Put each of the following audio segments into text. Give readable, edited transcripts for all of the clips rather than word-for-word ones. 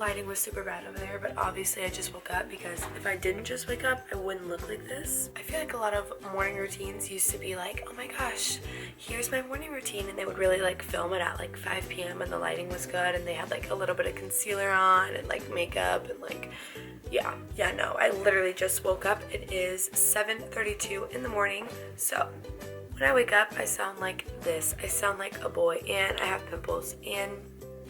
lighting was super bad over there, but obviously I just woke up because if I didn't just wake up, I wouldn't look like this. I feel like a lot of morning routines used to be like, oh my gosh, here's my morning routine, and they would really like film it at like 5 p.m. and the lighting was good and they had like a little bit of concealer on and like makeup and like, yeah, no, I literally just woke up. It is 7:32 in the morning, so when I wake up, I sound like this. I sound like a boy and I have pimples and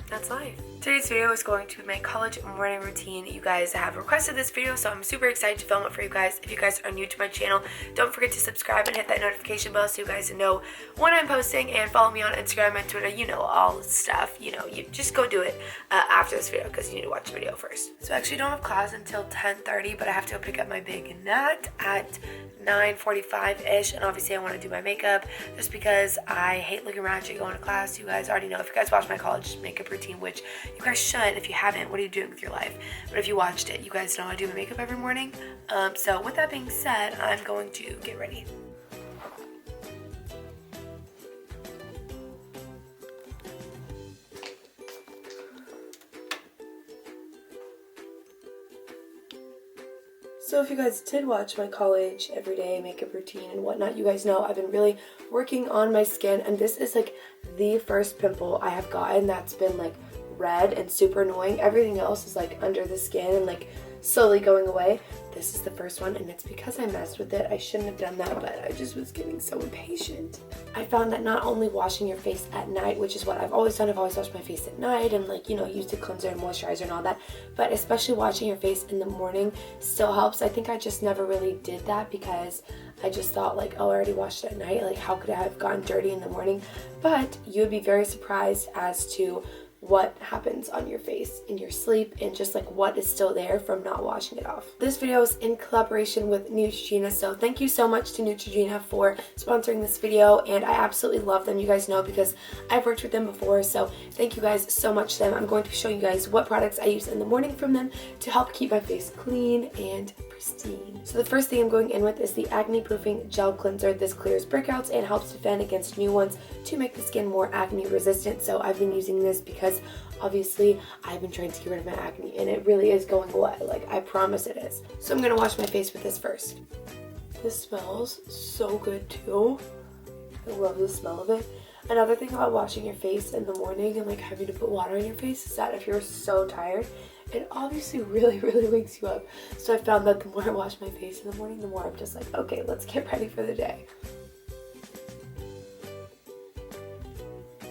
that's life. Today's video is going to be my college morning routine. You guys have requested this video, so I'm super excited to film it for you guys. If you guys are new to my channel, don't forget to subscribe and hit that notification bell so you guys know when I'm posting, and follow me on Instagram and Twitter. You know, all the stuff. You know, you just go do it after this video because you need to watch the video first. So I actually don't have class until 10:30, but I have to go pick up my big nut at 9:45-ish, and obviously I want to do my makeup just because I hate looking ratchet going to class. You guys already know. If you guys watch my college makeup routine, which you guys should, if you haven't, what are you doing with your life? But if you watched it, you guys know I do my makeup every morning. So with that being said, I'm going to get ready. So if you guys did watch my college everyday makeup routine and whatnot, you guys know I've been really working on my skin, and this is like the first pimple I have gotten that's been like red and super annoying. Everything else is like under the skin and like slowly going away. This is the first one, and it's because I messed with it. I shouldn't have done that, but I just was getting so impatient. I found that not only washing your face at night, which is what I've always done, I've always washed my face at night and like, you know, used a cleanser and moisturizer and all that, but especially washing your face in the morning still helps. I think I just never really did that because I just thought like, oh, I already washed it at night, like how could I have gotten dirty in the morning? But you would be very surprised as to what happens on your face in your sleep and just like what is still there from not washing it off. This video is in collaboration with Neutrogena, so thank you so much to Neutrogena for sponsoring this video, and I absolutely love them, you guys know, because I've worked with them before, so thank you guys so much to them. I'm going to show you guys what products I use in the morning from them to help keep my face clean and pristine. So the first thing I'm going in with is the acne proofing gel cleanser. This clears breakouts and helps defend against new ones to make the skin more acne resistant. So I've been using this because obviously I've been trying to get rid of my acne and it really is going away, like I promise it is. So I'm gonna wash my face with this first. This smells so good too. I love the smell of it. Another thing about washing your face in the morning and like having to put water on your face is that if you're so tired, it obviously really wakes you up. So I found that the more I wash my face in the morning, the more I'm just like, okay, let's get ready for the day.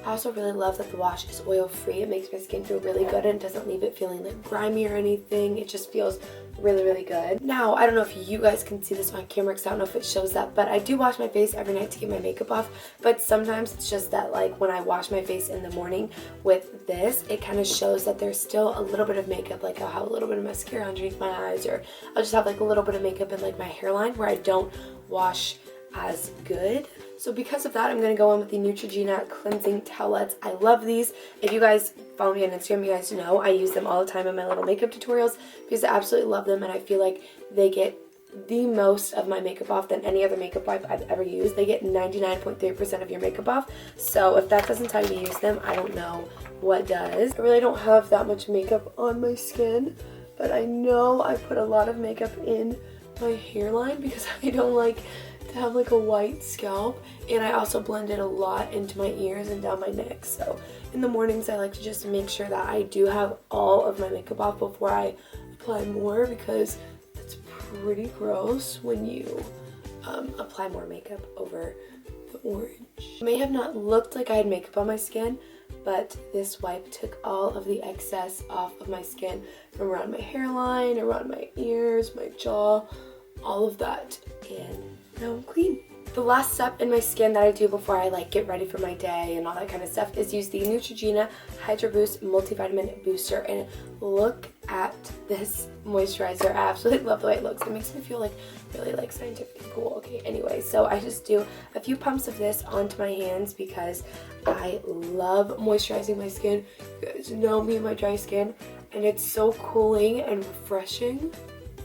I also really love that the wash is oil free. It makes my skin feel really good and doesn't leave it feeling like grimy or anything. It just feels really good. Now, I don't know if you guys can see this on camera because I don't know if it shows that, but I do wash my face every night to get my makeup off, but sometimes it's just that like when I wash my face in the morning with this, it kind of shows that there's still a little bit of makeup, like I'll have a little bit of mascara underneath my eyes, or I'll just have like a little bit of makeup in like my hairline where I don't wash as good. So because of that, I'm going to go in with the Neutrogena cleansing towelettes. I love these. If you guys follow me on Instagram, you guys know I use them all the time in my little makeup tutorials because I absolutely love them, and I feel like they get the most of my makeup off than any other makeup wipe I've ever used. They get 99.3% of your makeup off. So if that doesn't tell you to use them, I don't know what does. I really don't have that much makeup on my skin, but I know I put a lot of makeup in my hairline because I don't like to have like a white scalp, and I also blend it a lot into my ears and down my neck. So in the mornings I like to just make sure that I do have all of my makeup off before I apply more, because it's pretty gross when you apply more makeup over the orange. It may have not looked like I had makeup on my skin, but this wipe took all of the excess off of my skin from around my hairline, around my ears, my jaw, all of that, and now I'm clean. The last step in my skin that I do before I like get ready for my day and all that kind of stuff is use the Neutrogena Hydro Boost Multivitamin Booster, and look at this moisturizer. I absolutely love the way it looks. It makes me feel like really like scientific and cool. Okay, anyway, so I just do a few pumps of this onto my hands because I love moisturizing my skin. You guys know me and my dry skin, and it's so cooling and refreshing.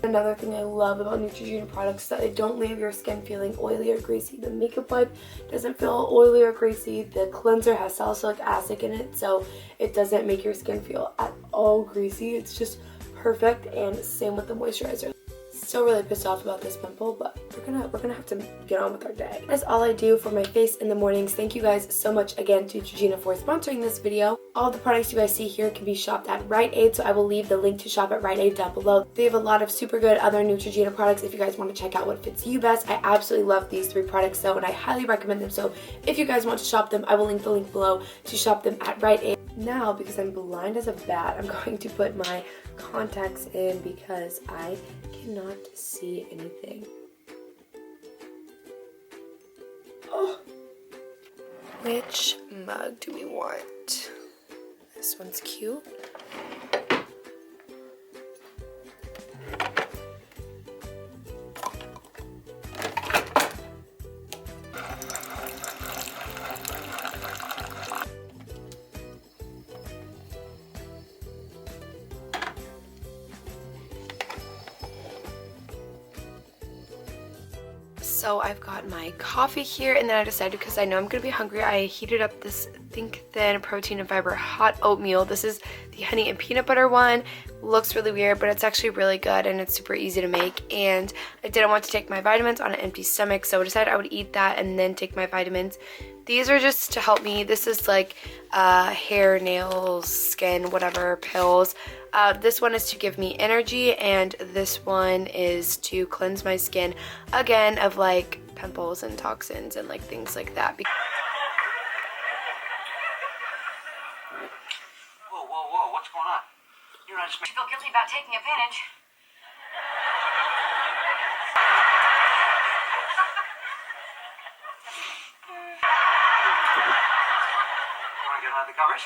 Another thing I love about Neutrogena products is that they don't leave your skin feeling oily or greasy. The makeup wipe doesn't feel oily or greasy. The cleanser has salicylic acid in it, so it doesn't make your skin feel at all greasy. It's just perfect, and same with the moisturizer. Still really pissed off about this pimple, but we're gonna have to get on with our day. That's all I do for my face in the mornings. Thank you guys so much again to Neutrogena for sponsoring this video. All the products you guys see here can be shopped at Rite Aid, so I will leave the link to shop at Rite Aid down below. They have a lot of super good other Neutrogena products if you guys want to check out what fits you best. I absolutely love these 3 products though, and I highly recommend them. So if you guys want to shop them, I will link the link below to shop them at Rite Aid. Now, because I'm blind as a bat, I'm going to put my contacts in because I cannot see anything. Oh. Which mug do we want? This one's cute. So I've got my coffee here, and then I decided, because I know I'm gonna be hungry, I heated up this Think Thin protein and fiber hot oatmeal. This is the honey and peanut butter one. Looks really weird, but it's actually really good, and it's super easy to make. And I didn't want to take my vitamins on an empty stomach, so I decided I would eat that and then take my vitamins. These are just to help me. This is like hair, nails, skin, whatever, pills. This one is to give me energy, and this one is to cleanse my skin, again, of like pimples and toxins and like things like that. Whoa, what's going on? You're not supposed to feel guilty about taking advantage. You want to get under the covers?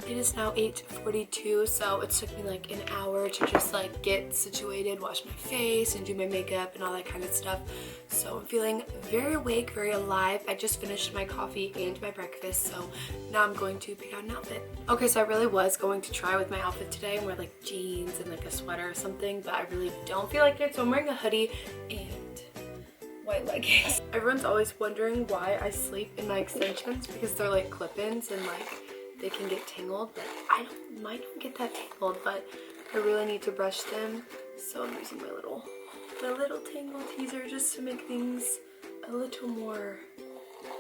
It is now 8:42, so it took me like an hour to just like get situated, wash my face, and do my makeup and all that kind of stuff. So I'm feeling very awake, very alive. I just finished my coffee and my breakfast, so now I'm going to pick out an outfit. Okay, so I really was going to try with my outfit today and wear like jeans and like a sweater or something, but I really don't feel like it, so I'm wearing a hoodie and white leggings. Everyone's always wondering why I sleep in my extensions, because they're like clip-ins and like they can get tangled, but mine don't get that tangled, but I really need to brush them, so I'm using my little tangle teaser just to make things a little more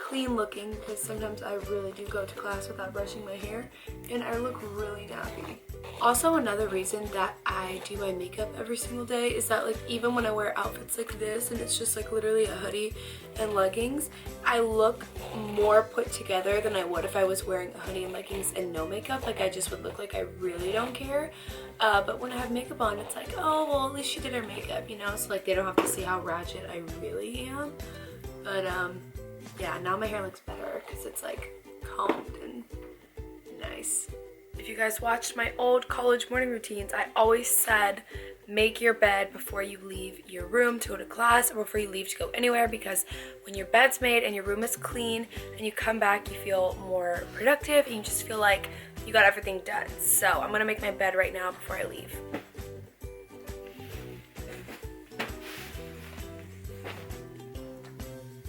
clean looking, because sometimes I really do go to class without brushing my hair and I look really nappy. Also, another reason that I do my makeup every single day is that like even when I wear outfits like this and it's just like literally a hoodie and leggings, I look more put together than I would if I was wearing a hoodie and leggings and no makeup. Like I just would look like I really don't care. But when I have makeup on, it's like, oh well, at least she did her makeup, you know, so like they don't have to see how ratchet I really am. But yeah, now my hair looks better because it's like combed and nice. If you guys watched my old college morning routines, I always said make your bed before you leave your room to go to class or before you leave to go anywhere, because when your bed's made and your room is clean and you come back, you feel more productive and you just feel like you got everything done. So I'm gonna make my bed right now before I leave.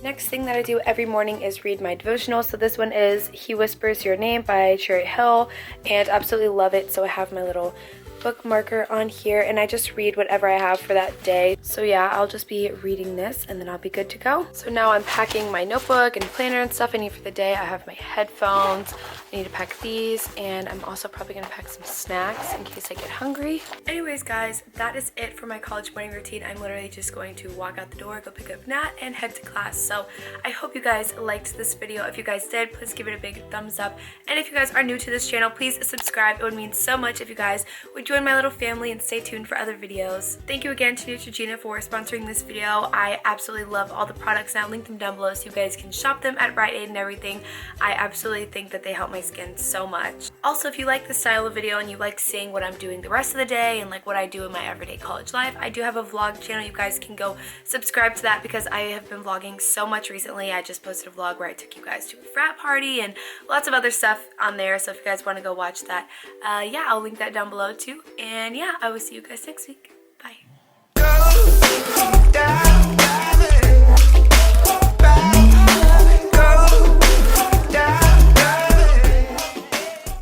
Next thing that I do every morning is read my devotional. So this one is He Whispers Your Name by Cherry Hill, and absolutely love it. So I have my little bookmarker on here and I just read whatever I have for that day. So yeah, I'll just be reading this and then I'll be good to go. So now I'm packing my notebook and planner and stuff I need for the day. I have my headphones, I need to pack these, and I'm also probably gonna pack some snacks in case I get hungry. Anyways guys, that is it for my college morning routine. I'm literally just going to walk out the door, go pick up Nat, and head to class. So I hope you guys liked this video. If you guys did, please give it a big thumbs up. And if you guys are new to this channel, please subscribe. It would mean so much if you guys would join my little family and stay tuned for other videos. Thank you again to Neutrogena for sponsoring this video. I absolutely love all the products and I'll link them down below so you guys can shop them at Rite Aid and everything. I absolutely think that they help my skin so much. Also, if you like this style of video and you like seeing what I'm doing the rest of the day and like what I do in my everyday college life, I do have a vlog channel. You guys can go subscribe to that because I have been vlogging so much recently. I just posted a vlog where I took you guys to a frat party and lots of other stuff on there, so if you guys want to go watch that, yeah, I'll link that down below too. And yeah, I will see you guys next week. Bye.